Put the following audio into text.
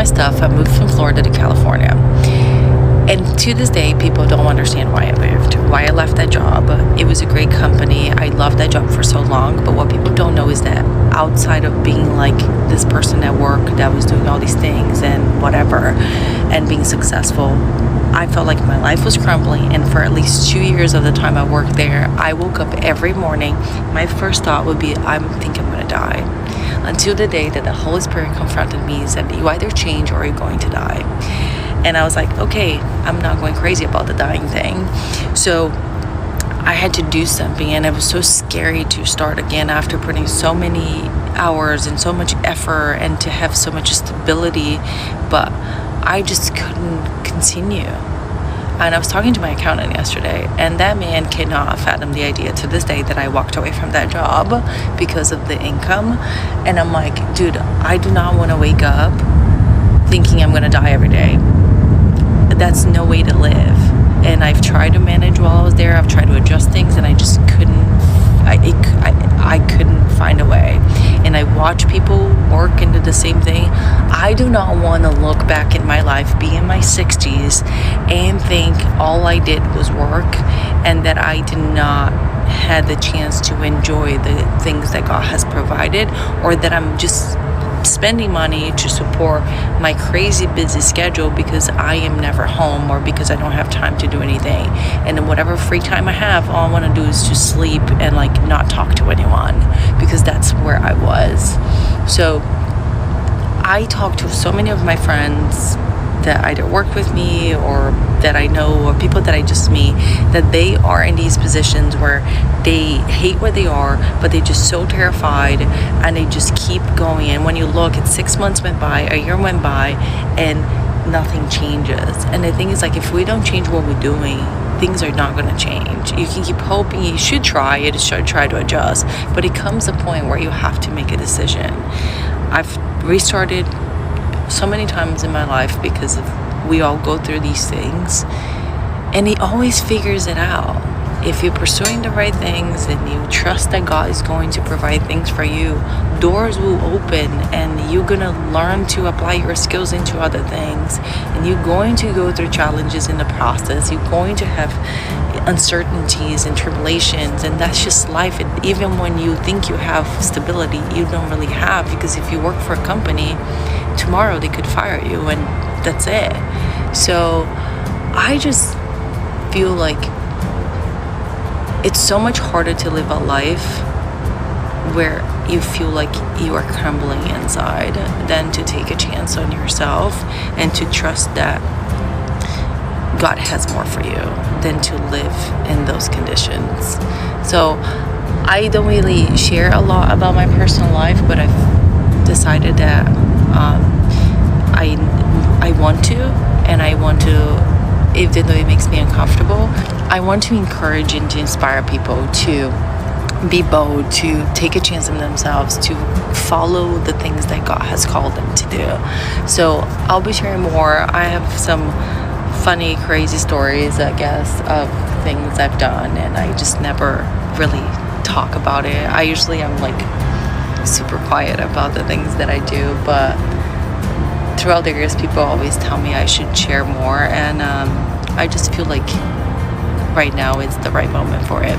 my stuff. I moved from Florida to California. And to this day, people don't understand why I moved, why I left that job. It was a great company. I loved that job for so long. But what people don't know is that outside of being like this person at work that was doing all these things and whatever and being successful, I felt like my life was crumbling. And for at least 2 years of the time I worked there, I woke up every morning. My first thought would be, I think I'm going to die. Until the day that the Holy Spirit confronted me and said, you either change or you're going to die. And I was like, okay, I'm not going crazy about the dying thing. So I had to do something, and it was so scary to start again after putting so many hours and so much effort and to have so much stability. But I just couldn't continue. And I was talking to my accountant yesterday, and that man cannot fathom the idea to this day that I walked away from that job because of the income. And I'm like, dude, I do not want to wake up thinking I'm going to die every day. That's no way to live. And I've tried to manage while I was there. I've tried to adjust things, and I just couldn't. I couldn't find a way. And I watch people work and do the same thing. I do not want to look back in my life, be in my 60s, and think all I did was work and that I did not have the chance to enjoy the things that God has provided, or that I'm just spending money to support my crazy busy schedule because I am never home or because I don't have time to do anything. And then whatever free time I have, all I want to do is just sleep and like not talk to anyone, because that's where I was. So I talked to so many of my friends that either work with me or that I know, or people that I just meet, that they are in these positions where they hate where they are, but they're just so terrified and they just keep going. And when you look, it's 6 months went by, a year went by, and nothing changes. And the thing is, like, if we don't change what we're doing, things are not going to change. You can keep hoping, you should try to adjust, but it comes a point where you have to make a decision. I've restarted so many times in my life because we all go through these things, and he always figures it out. If you're pursuing the right things and you trust that God is going to provide things for you, doors will open, and you're gonna learn to apply your skills into other things, and you're going to go through challenges in the process. You're going to have uncertainties and tribulations, and that's just life. And even when you think you have stability, you don't really have, because if you work for a company, tomorrow they could fire you, and that's it. So I just feel like it's so much harder to live a life where you feel like you are crumbling inside than to take a chance on yourself and to trust that God has more for you than to live in those conditions. So I don't really share a lot about my personal life, but I've decided that I want to, and I want to, even though it makes me uncomfortable, I want to encourage and to inspire people to be bold, to take a chance on themselves, to follow the things that God has called them to do. So I'll be sharing more. I have some funny, crazy stories, I guess, of things I've done, and I just never really talk about it. I usually am like super quiet about the things that I do, but throughout the years, people always tell me I should share more, and I just feel like right now is the right moment for it.